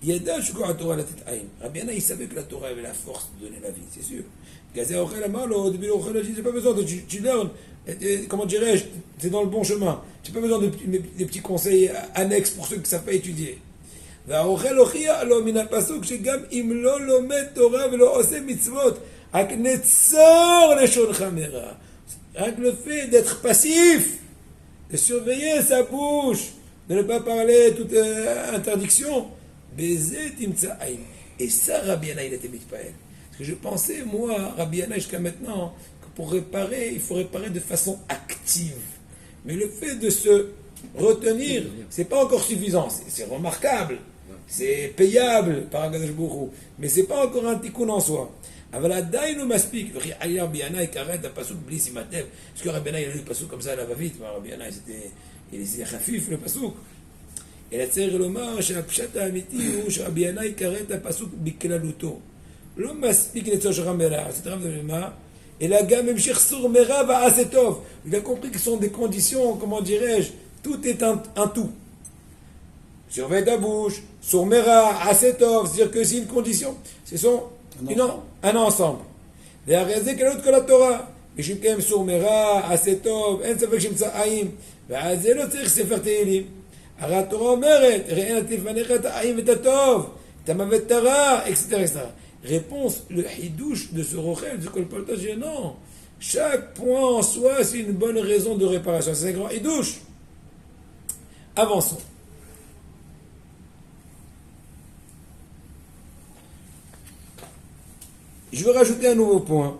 Speaker 1: Yada shukua Torah la tête aïm. Rabbi Yanai, il savait que la Torah avait la force de donner la vie, c'est sûr. Gazé Arochel Amar, lo, depuis l'Arochel, j'ai pas besoin de, tu learn, comment dirais-je, c'est dans le bon chemin. Tu n'as pas besoin de petits conseils annexes pour ceux qui ne savent pas étudier. והאוכל הוכיח לו מן הפסוק שגם אם לא לומד תורה ולא עושה מצוות, רק נצור לשונך מרע. רק le fait d'être passif, de surveiller sa bouche, de ne pas parler toute interdiction, baiser timtsa aïm. Et ça, Rabbi Yanai, il était mitpaël. Parce que je pensais, moi, Rabbi Yanai, jusqu'à maintenant, que pour réparer, il faut réparer de façon active. Mais le fait de se retenir, c'est pas encore suffisant. C'est remarquable. C'est payable par Akadosh Baruch Hu, mais c'est pas encore un tikkun en soi. אבל עדיין הוא מספיק, וכי היה רבי ינאי קרא את הפסוק בלי שימת לב. parce que רבי ינאי a lu le pasuk comme ça à la va-vite, רבי ינאי c'était חפיף le pasuk. אלא צריך לומר שהפשט האמיתי הוא שרבי ינאי קרא את הפסוק בכללותו. לא מספיק לצור שלך מרע, c'est très bien, אלא גם המשך סור מרע ועשה טוב. Il a compris que ce sont des conditions, comment dirais-je, tout est un tout. Surveille ta bouche, sourmera, asetov, c'est-à-dire que c'est une condition, ce sont un ensemble. והרי כללות כל התורה, משום כן סורמרה, asetov, אין ספק שמצא עין, ועל זה לא צריך ספר תהילים. הרי התורה אומרת, ראה נא לפניך את העין ואת הטוב, את המוות את הרע, etc. Réponse, le hidouche de ce rochel, de ce colportage, non. Chaque point en soi, c'est une bonne raison de réparation. C'est un grand hidouche. Avançons. Je veux rajouter un nouveau point.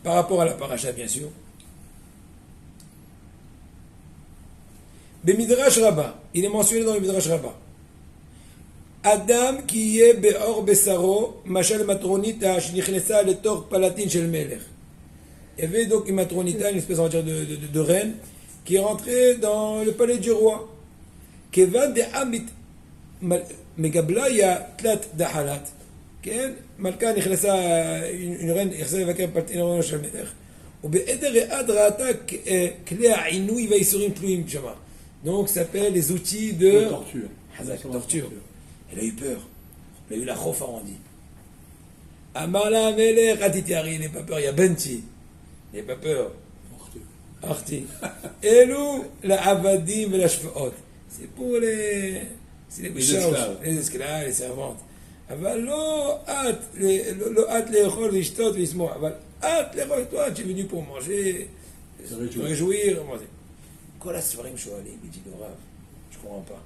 Speaker 1: Par rapport à la paracha, bien sûr. Bemidrash Rabbah, il est mentionné dans le Midrash Rabbah. Adam qui est be'or besaro, machal matronita, shnichnesa letor palatin shel melech. Il y avait donc une matronita, une espèce de reine, qui est rentrée dans le palais du roi. Kevan de amit megabla ya tlat dahalat. מלכה נכנסה, נכנסה לבקר פלטין של המלך, ובעדר רעד ראתה כלי העינוי והאיסורים תלויים שם. Donc ça s'appelle les outils de
Speaker 2: torture.
Speaker 1: Torture. Elle a eu peur. Elle a eu la khof arrondie. Amar la melech, atitiari, n'aie pas peur, il y a Benti. N'aie pas peur. Arti. Elou, la avadim et la shfaot. C'est pour les
Speaker 2: esclaves.
Speaker 1: Les esclaves, les servantes. אבל לא את לאכול ולשתות ולשמוח, אבל את לאכול toi, tu es venu pour manger, se réjouir. כל הספרים שואלים, ידידי רב, je comprends pas.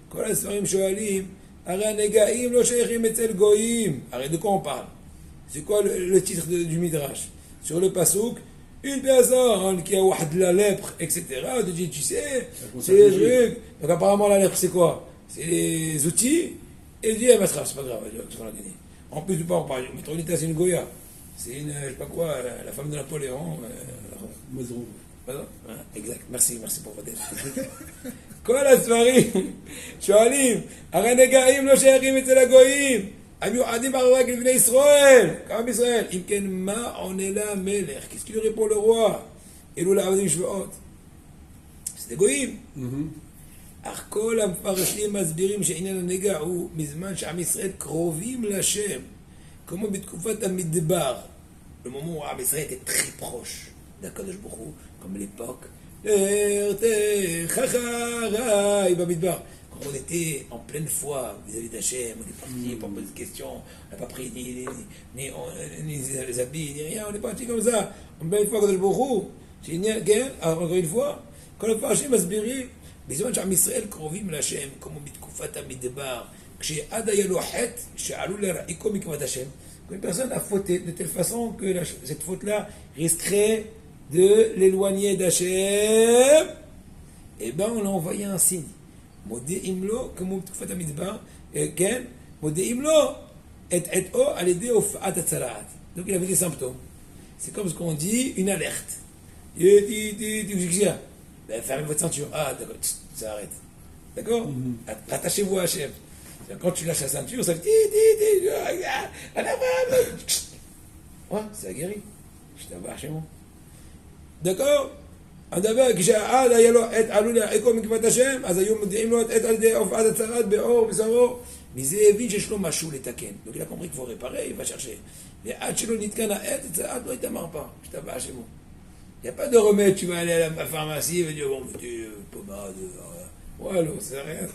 Speaker 1: כל הספרים שואלים, הרי הנגעים לא שייכים אצל גויים. הרי de quoi on parle? C'est quoi le titre du Midrash? Sur le Passouk, une personne qui a la lèpre, etc. On te dit, tu sais, c'est les trucs. Donc apparemment la lèpre c'est quoi? C'est les outils. Et il dit, c'est pas grave, c'est pas la gagner. En plus, on parle, Métronita, c'est une Goya. C'est une, je sais pas quoi, la femme de Napoléon.
Speaker 2: Maison.
Speaker 1: Exact, merci pour votre aide. כל הספרים שואלים, הרי נגעים לא שייכים אצל הגויים, הם מיועדים רק לבני ישראל, כמה בישראל. אם כן, מה עונה לה המלך? Qu'est-ce qu'il lui répond le roi? אלו לעבדים שבועות. זה גויים. אך כל המפרשים מסבירים שעניין הנגע הוא מזמן שעם ישראל קרובים לשם, כמו בתקופת המדבר, le moment où עם ישראל était très proche d'Akadosh Baruch Hu, comme l'époque במדבר, quand on était en pleine foi vis-à-vis d'Hachem, on est parti pour poser des questions, on n'a pas pris ni les habits, ni rien, on est parti comme ça, en pleine foi Akadosh Baruch Hu, encore une fois, כל המפרשים מסבירים בזמן שעם ישראל קרובים להשם, כמו בתקופת המדבר, כשעד היה לו חטא שעלול להרחיקו מכבוד השם, une personne a fauté de telle façon que cette faute-là risquerait de l'éloigner d'Hachem, et ben on a envoyé un signe. מודיעים לו, כמו בתקופת המדבר, כן, מודיעים לו את חטאו על ידי הופעת הצלעת. Donc il avait des symptômes. C'est comme ce qu'on dit, une alerte. Ben, fermez votre ceinture. Ah, d'accord, ça arrête. D'accord? Rattachez-vous à Hachem. Quand tu lâches la ceinture, ça fait... Ouais, ça guérit. Je t'avoue chez moi. d'accord? הדבר, כשעד היה לו עת עלול להרחיקו מכבוד השם, אז היו מודיעים לו את עת על ידי הופעת הצרת בעור בשרו. מזה הבין שיש לו משהו לתקן. Donc il a compris qu'il faut réparer, il va chercher. ועד שלא נתקן העת, הצרת לא התאמר פעם, שתבע שמו. Il n'y a pas de remède, tu vas aller à la pharmacie et dire, bon, pommade, ouais, non, c'est rien.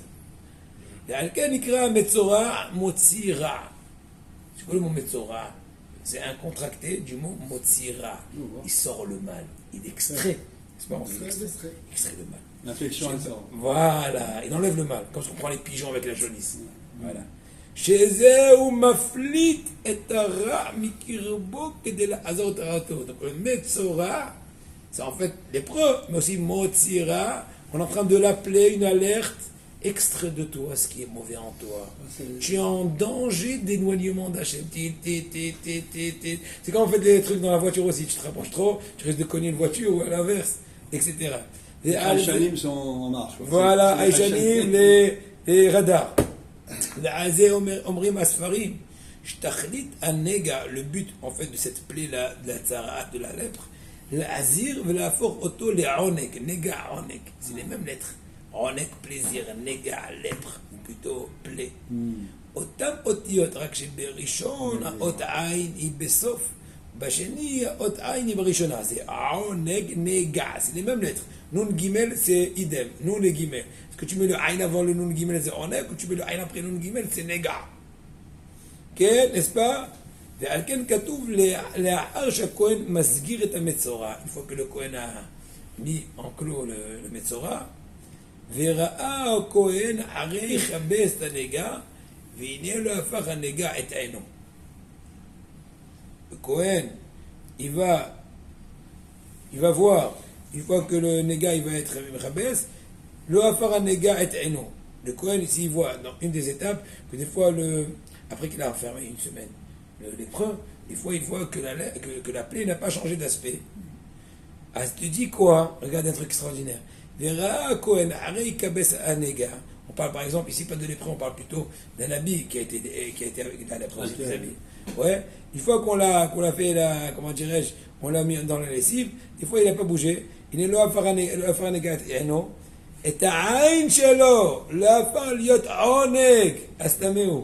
Speaker 1: ועל כן נקרא מצורע מוציא רע. C'est quoi le mot מצורע? C'est un contracté du mot מוציא רע. Il sort le mal, il extrait. C'est pas il extrait le mal.
Speaker 2: L'infection, elle sort.
Speaker 1: Voilà, il enlève le mal, comme ce qu'on prend les pigeons avec la jaunisse. Voilà. שזהו מפליט את הרע מקרבו כדי לעזור את הרעתו. Donc le מצורע, c'est en fait lépreux, mais aussi מוציא. On est en train de l'appeler une alerte. Extrait de toi ce qui est mauvais en toi. Tu es en danger d'éloignement d'Hachem. C'est comme on fait des trucs dans la voiture aussi. Tu te rapproches trop, tu risques de cogner une voiture ou à l'inverse, etc.
Speaker 2: Les Aïchanim sont en marche.
Speaker 1: Voilà, Aïchanim, les radars. Les Omrim Asfarim. Shtachlit Anega, le but en fait de cette plaie-là, de la tzarat, de la lèpre, l'azir, la for auto, les onek, nega onek. C'est les mêmes lettres. עונג פליזיר, נגע, לפח, הוא פתאום פלא. אותם אותיות, רק שבראשון האות עין היא בסוף, בשני האות עין היא בראשונה. זה עונג, נגע, c'est les mêmes lettres. נון גימל c'est idem, נון גימל. Est-ce que tu mets le עין avant le נון גימל זה עונג, ou tu mets le עין après נון גימל c'est נגע. כן, n'est-ce pas? ועל כן כתוב לאחר שהכהן מסגיר את המצורע. Il faut que le Kohen a mis en clos le מצורע. וראה הכהן הרי יכבס את הנגע, והנה לא הפך הנגע את עינו. le Kohen, il va voir, une fois que le Nega il va être Rabès, le Hafar Nega est Eno. Le Kohen, ici, il voit dans une des étapes que des fois, après qu'il a enfermé une semaine, le lépreux, des fois, il voit que la plaie n'a pas changé d'aspect. Ah, tu dis quoi? Regarde un truc extraordinaire. Vera Kohen, Arei Kabes Anega. On parle par exemple, ici pas de lépreux, on parle plutôt d'un habit qui a été avec la léprosité des habits. Ouais, une fois qu'on l'a fait, comment dirais-je, on l'a mis dans la lessive, des fois il n'a pas bougé. Il est le Afaranega et non. Et ta'ain shelo, le Afar liot oneg, astameu.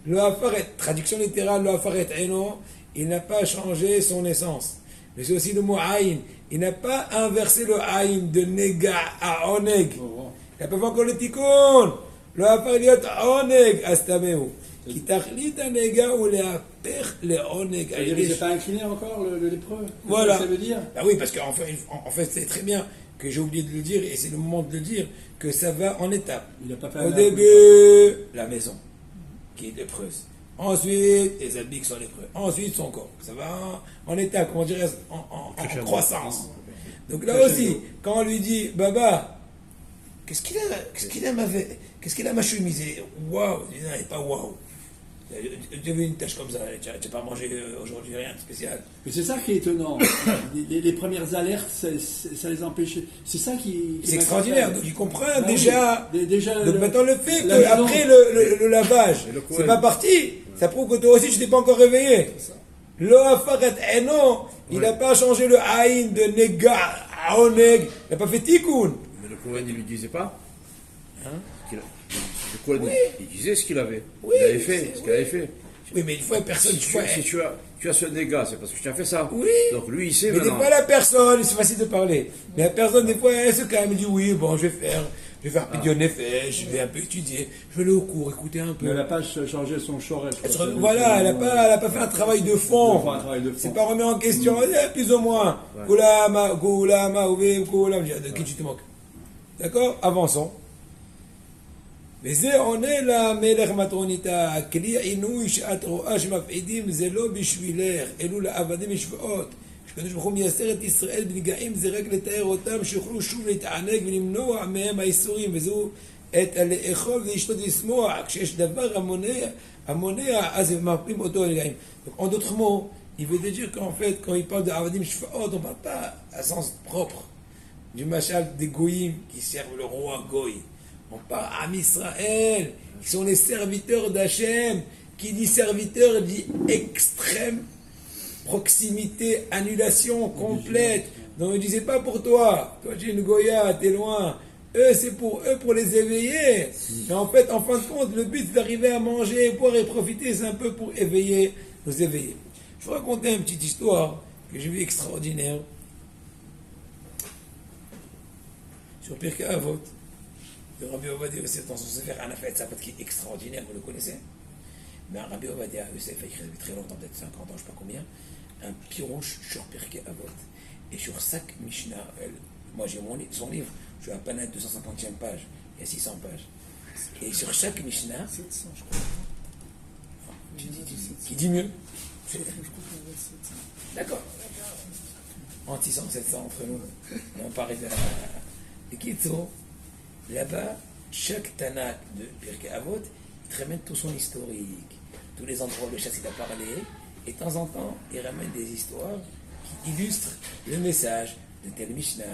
Speaker 1: Le Afar est, traduction littérale, le Afar est eno, il n'a pas changé son essence. Mais c'est aussi le mot aïn. Il n'a pas inversé le aïn de nega à oneg. Il n'a pas fait encore le tikkun. Le Afar liot oneg, astameu. Qui t'achlit un nega ou le aper le oneg.
Speaker 2: Il n'est pas incliné encore, le lépreux?
Speaker 1: Voilà.
Speaker 2: Ça veut dire?
Speaker 1: Ah oui, parce qu'en fait, c'est très bien que j'ai oublié de le dire, et c'est le moment de le dire, que ça va en étapes.
Speaker 2: Il n'a pas fait
Speaker 1: Au début, la maison, qui est lépreuse. Ensuite, les habits qui sont lépreux. Ensuite, son corps. Ça va en étapes, comment dirais en croissance. Donc là aussi, quand on lui dit, Baba, qu'est-ce qu'il a ma chemise? Waouh, il n'est pas waouh. Tu as vu une tâche comme ça, tu n'as pas mangé aujourd'hui rien de spécial.
Speaker 2: Mais c'est ça qui est étonnant. les premières alertes, ça les empêchait. C'est ça qui
Speaker 1: c'est extraordinaire. Donc il comprend déjà. Donc maintenant le fait
Speaker 2: la
Speaker 1: qu'après le lavage, c'est pas parti, ça prouve que toi aussi tu t'es pas encore réveillé. Le Afaret Eno, il n'a pas changé le Aïn de Nega à Oneg, il n'a pas fait Tikkun.
Speaker 3: Mais le Kohen, il lui disait pas.
Speaker 1: Hein?
Speaker 3: Le Kohen, il disait ce qu'il avait.
Speaker 1: Oui,
Speaker 3: il avait fait ce qu'il avait fait.
Speaker 1: Oui, mais une fois personne.
Speaker 3: Si tu as ce dégât, c'est parce que tu as fait ça.
Speaker 1: Oui.
Speaker 3: Donc lui, il sait
Speaker 1: Mais
Speaker 3: maintenant.
Speaker 1: des fois la personne, c'est facile de parler. Mais la personne, des fois, elle se calme, elle dit oui, bon, je vais faire Pidyon Nefesh, je vais un peu étudier, je vais aller au cours, écouter un peu.
Speaker 2: Mais elle n'a pas changé son shoresh.
Speaker 1: Voilà, elle n'a pas fait un travail de fond. C'est pas remis en question, plus ou moins. Koulama, de qui tu te moques. D'accord? Avançons. וזה עונה למלך מטרוניתא, כלי עינוי שאת רואה שמפעידים זה לא בשבילך, אלו לעבדים משוואות. כשקדוש ברוך הוא מייסר את ישראל בנגעים זה רק לתאר אותם שיוכלו שוב להתענג ולמנוע מהם האיסורים, וזהו את לאכול ולשתות ולשמוח. כשיש דבר המונע אז הם מפעים אותו לנגעים. En d'autres mots, il veut dire qu'en fait, quand il parle de Avadim Shfaot, on ne parle pas à sens propre du machal des Goïm qui servent le roi Goï. On parle à Israël, qui sont les serviteurs d'Hachem. Qui dit serviteur dit extrême proximité, annulation complète. Donc ne disait pas pour toi. Toi tu es une Goya, t'es loin. Eux c'est pour eux, pour les éveiller. Mais en fait, en fin de compte, le but d'arriver à manger, boire et profiter, c'est un peu pour éveiller, nous éveiller. Je vais raconter une petite histoire que j'ai vue extraordinaire sur Pirkei Avot. Le Rabbi Ovadia Yosef dans son Sefer Anafet Sapat qui est extraordinaire, vous le connaissez. Mais un Rabbi Ovadia Yosef a écrit depuis très longtemps, peut-être 50 ans, je ne sais pas combien, un pirouche sur Pirkei Avot. Et sur chaque Mishnah, moi j'ai son livre, je suis à peine à 250e page, il y a 600 pages. Et sur chaque Mishnah,
Speaker 4: 700 je crois.
Speaker 1: Qui dit mieux?
Speaker 4: Je crois qu'on va 700.
Speaker 1: D'accord. Entre 600 et 700 entre nous. Et on parlait de Kitso. Là-bas, chaque Tanakh de Pirkei Avot, il te ramène tout son historique, tous les endroits où le chassid a parlé, et de temps en temps, il ramène des histoires qui illustrent le message de tel Mishnah,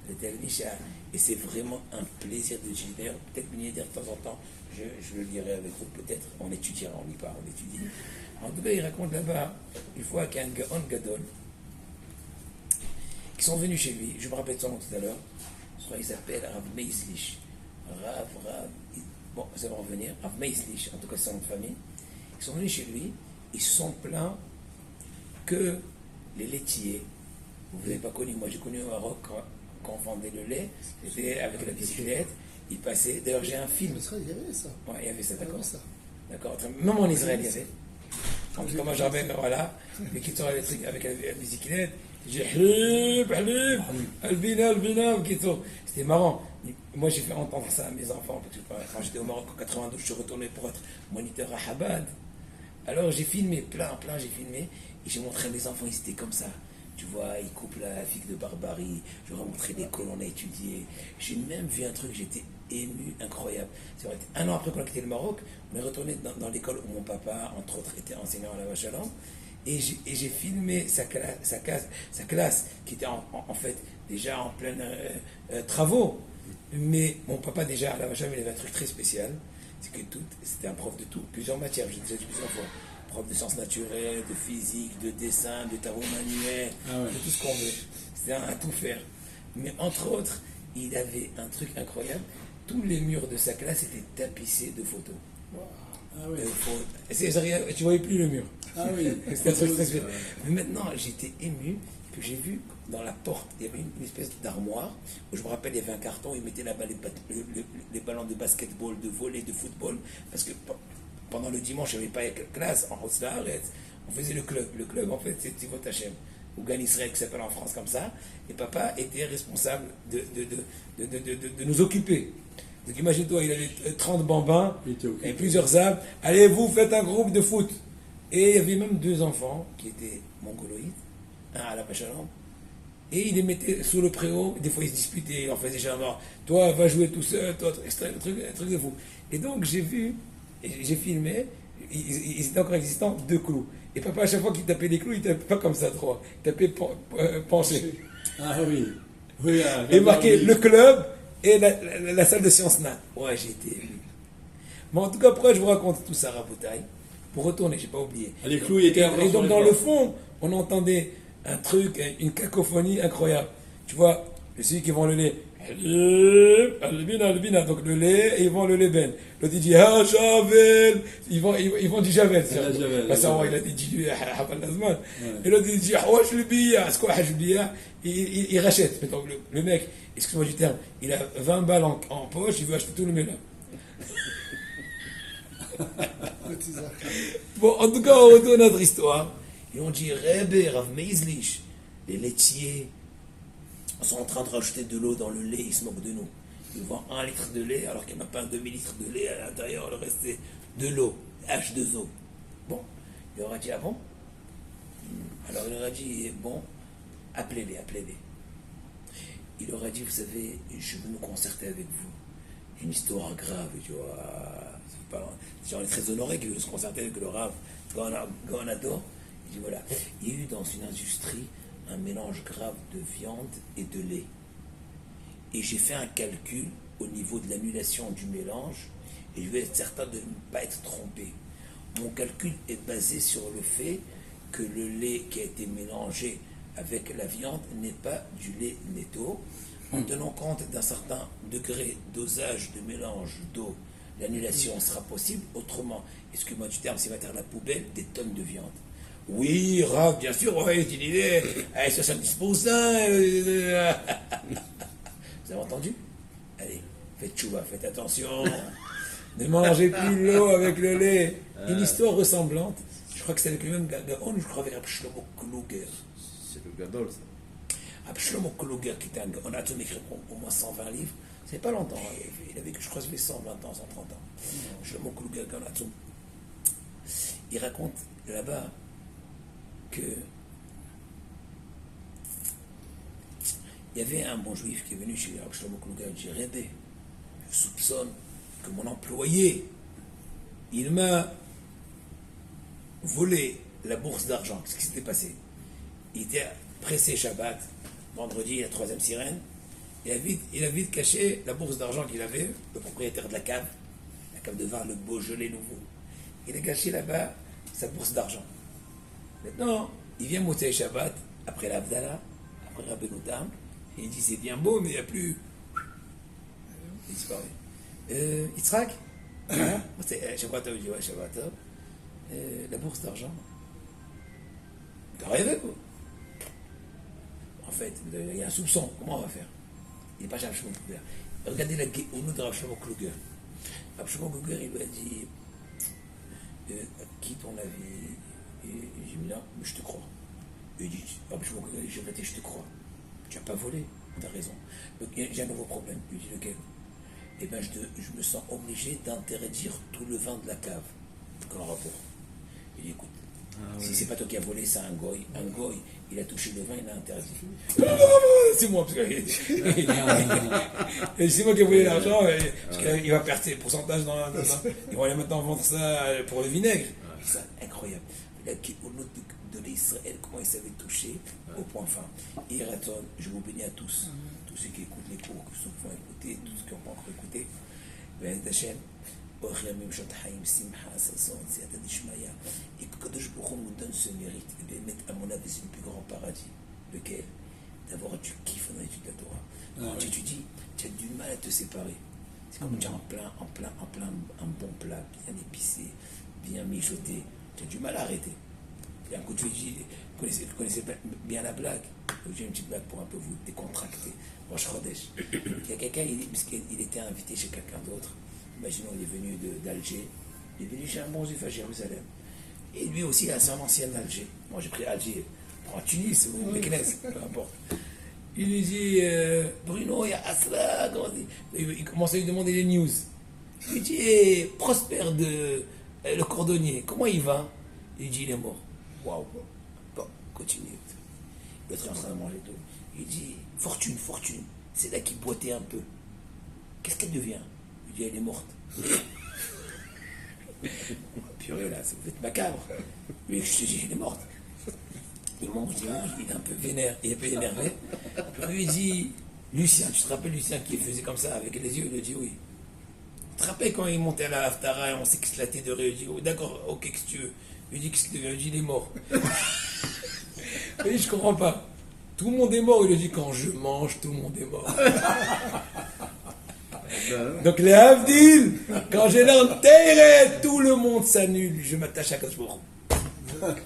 Speaker 1: de tel Mishnah. Et c'est vraiment un plaisir de lire. D'ailleurs, peut-être venir dire de temps en temps, je le lirai avec vous, peut-être, on étudiera, on lit pas, on étudie. En tout cas, il raconte là-bas, une fois qu'il y a un Gaon Gadol, qui sont venus chez lui, je me rappelle son nom tout à l'heure, je crois qu'il s'appelle Rav Meislich. Bon, ça va revenir, Rav Meislich, en tout cas c'est son nom de famille. Ils sont venus chez lui, ils se sont plaints que les laitiers, vous n'avez pas connu, moi j'ai connu au Maroc quand on vendait le lait, c'était avec la bicyclette, ils passaient, d'ailleurs j'ai un film.
Speaker 4: Mais il y avait ça.
Speaker 1: Ouais, il y avait ça,
Speaker 4: Il y
Speaker 1: d'accord.
Speaker 4: avait ça.
Speaker 1: D'accord, même en Israël il y avait. En tout cas, moi je rappelle, voilà, les qui sont électriques avec la bicyclette, j'ai halib, albina, c'était marrant. Moi j'ai fait entendre ça à mes enfants, parce que quand j'étais au Maroc en 92, je suis retourné pour être moniteur à Chabad. Alors j'ai filmé, plein, j'ai filmé, Et j'ai montré à mes enfants, ils étaient comme ça. Tu vois, ils coupent la figue de Barbarie. Je leur ai montré l'école, on a étudié. J'ai même vu un truc, j'étais ému, incroyable. C'est vrai, un an après qu'on a quitté le Maroc, on est retourné dans l'école où mon papa, entre autres, était enseignant à la Vachalan. Et j'ai filmé sa classe, qui était en fait déjà en plein travaux. Mais mon papa, déjà, à la Vachalan, il avait un truc très spécial. C'est que c'était un prof de tout, plusieurs matières, je l'ai déjà dit plusieurs fois. Prof de sciences naturelles, de physique, de dessin, de tarot manuel, de tout ce qu'on veut. C'était un tout faire. Mais entre autres, il avait un truc incroyable. Tous les murs de sa classe étaient tapissés de photos.
Speaker 2: Ah oui.
Speaker 1: Tu voyais plus le mur.
Speaker 2: Ah oui.
Speaker 1: C'était un truc très spécial. Mais maintenant, j'étais ému que j'ai vu dans la porte, il y avait une espèce d'armoire où je me rappelle, il y avait un carton, ils mettaient là-bas les ballons de basketball, de volley, de football. Parce que pendant le dimanche, il n'y avait pas classe en Roslar, on faisait le club. Le club, en fait, c'est Tivot Hachem, ou Gan Israël, qui s'appelle en France comme ça. Et papa était responsable de nous occuper. Donc imagine-toi, il avait 30 bambins et plusieurs âmes. Allez, vous faites un groupe de foot. Et il y avait même 2 enfants qui étaient mongoloïdes, un à la Vachalan. Et il les mettait sous le préau. Des fois, ils se disputaient, ils en faisaient genre, toi, va jouer tout seul, toi, un truc de fou. Et donc, j'ai vu, j'ai filmé, ils étaient encore existants, 2 clous. Et papa, à chaque fois qu'il tapait des clous, il tapait pas comme ça, 3. Il tapait penché.
Speaker 2: Ah oui. Oui,
Speaker 1: Et marqué le club et la salle de sciences nat. Ouais, j'ai été ému. Mais en tout cas, pourquoi je vous raconte tout ça, Raboutaï? Pour retourner, j'ai pas oublié.
Speaker 2: Les clous étaient
Speaker 1: Et donc, dans le fond, on entendait un truc, une cacophonie incroyable. Tu vois, celui qui vend le lait, Albina, donc le lait, et ils vendent le lait ben. L'autre il dit, ah, Javel, ils vendent du Javel. Parce qu'il a dit, et l'autre il dit, Hawash le billard, c'est quoi Hawash le billard? Il rachète. Donc le mec, excuse-moi du terme, il a 20 balles en poche, il veut acheter tout le mélange. Bon, en tout cas, on retourne à notre histoire. Et on dit, Rebbe, Rav Meizlich, les laitiers sont en train de rajouter de l'eau dans le lait, ils se moquent de nous. Ils vendent 1 litre de lait, alors qu'il n'y a même pas un demi-litre de lait à l'intérieur, le reste c'est de l'eau, H2O. Bon, il aura dit, ah bon? Alors il aura dit, bon, appelez-les. Il aura dit, vous savez, je veux me concerter avec vous. Une histoire grave, tu vois. On est très honoré qu'il veut se concerter avec le Rav Ganador. Il dit, voilà, il y a eu dans une industrie un mélange grave de viande et de lait. Et j'ai fait un calcul au niveau de l'annulation du mélange, et je vais être certain de ne pas être trompé. Mon calcul est basé sur le fait que le lait qui a été mélangé avec la viande n'est pas du lait netto. En tenant compte d'un certain degré dosage de mélange d'eau, l'annulation sera possible. Autrement, excuse-moi du terme, c'est mettre à la poubelle des tonnes de viande. Oui, Rav, bien sûr, ouais, c'est une idée. 70%. Vous avez entendu? Allez, faites tchouva, faites attention. Ne mangez plus l'eau avec le lait. Une histoire ressemblante. Je crois que c'est avec le même Gaon, je crois avec Shlomo Kluger.
Speaker 3: C'est le Gadol, ça.
Speaker 1: Shlomo Kluger, qui était un Gaon, a écrit au moins 120 livres. C'est pas longtemps. Il a vécu, je crois, 120 ans, 130 ans. Shlomo Kluger, Gaon. Il raconte là-bas que il y avait un bon juif qui est venu chez Shlomo Kluger et dit, Rebbe, je soupçonne que mon employé, il m'a volé la bourse d'argent. Qu'est-ce qui s'était passé? Il était pressé Shabbat, vendredi, la 3e sirène. Il a vite caché la bourse d'argent qu'il avait, le propriétaire de la cave de vin, le Beaujolais nouveau. Il a caché là-bas sa bourse d'argent. Maintenant, il vient Motsei Shabbat, après l'Avdallah, après Rabbeinu Tam, et il dit, c'est bien beau, mais il n'y a plus... Il disparaît. Yitzhak? Shabbat, il dit, ouais, Shabbat. La bourse d'argent. T'as rêvé, quoi. En fait, il y a un soupçon. Comment on va faire? Il n'est pas chez Rav Shlomo Kluger. Regardez la Géonou de Rav Shlomo Kluger. Rav Shlomo Kluger, il lui a dit, qui ton avis? Et j'ai dit, là, mais je te crois. Et il dit, Rav Shlomo Kluger, je te crois. Tu n'as pas volé, tu as raison. Donc, j'ai un nouveau problème. Il lui dit, lequel? Eh bien, je me sens obligé d'interdire tout le vin de la cave. Quel rapport? Il dit, écoute, Si c'est pas toi qui as volé, c'est un goy. Un goy, il a touché le vin, il a interdit. Non, c'est moi, parce que et c'est moi qui ai volé l'argent, parce qu'il va perdre ses pourcentages ils vont aller maintenant vendre ça pour le vinaigre. C'est incroyable. Il a dit au nom de l'Israël, comment il savait toucher au point fin. Et Raton, je vous bénis à tous, tous ceux qui écoutent les cours, tous ceux qui vont écouter, tous ceux qui n'ont pas encore écouté. Ben Hachem, אורך ימים שעות חיים, שמחה, ששון, סייעתא דשמיא, et que Kadosh Baruch Hu nous donne ce mérite, et bien, à mon avis, c'est le plus grand paradis. Lequel? D'avoir du kiff dans l'étude de la Torah. Quand tu étudies, tu as du mal à te séparer. C'est comme tu as un bon plat, bien épicé, bien mijoté, tu as du mal à arrêter. Et un coup, tu dis, vous connaissez bien la blague. J'ai une petite blague pour un peu vous décontracter. Rosh Chodesh. Il y a quelqu'un, il était invité chez quelqu'un d'autre. Imaginons, il est venu d'Alger. Il est venu chez un bon juif à Jérusalem. Et lui aussi, il a son ancienne d'Alger. Moi, j'ai pris Alger. Prends Tunis ou Meknes, peu importe. Il lui dit, Bruno, il y a Asla. Il commence à lui demander les news. Il lui dit, Prosper le cordonnier, comment il va? Il lui dit, il est mort. Waouh. Bon, continue. L'autre est en train de manger tout. Il dit, Fortune, c'est là qu'il boitait un peu. Qu'est-ce qu'elle devient? Il dit, elle est morte. Purée, là, vous êtes macabre. Lui, je te dis, elle est morte. Il mange, il est un peu vénère, il est un peu énervé. Puis lui, il dit, Lucien, tu te rappelles Lucien qui faisait comme ça avec les yeux? Il lui dit, oui. Tu te rappelles quand il montait à la Haftara et on s'éclatait de rire? Il dit, oh, d'accord, ok, qu'est-ce que tu veux? Il dit, qu'est-ce qu'il devient? Il dit, il est mort. Il dit, je comprends pas. Tout le monde est mort. Il lui dit, quand je mange, tout le monde est mort. Donc les Havdil, quand j'ai l'enterré, tout le monde s'annule. Je m'attache à Kadosh Baruch Hu.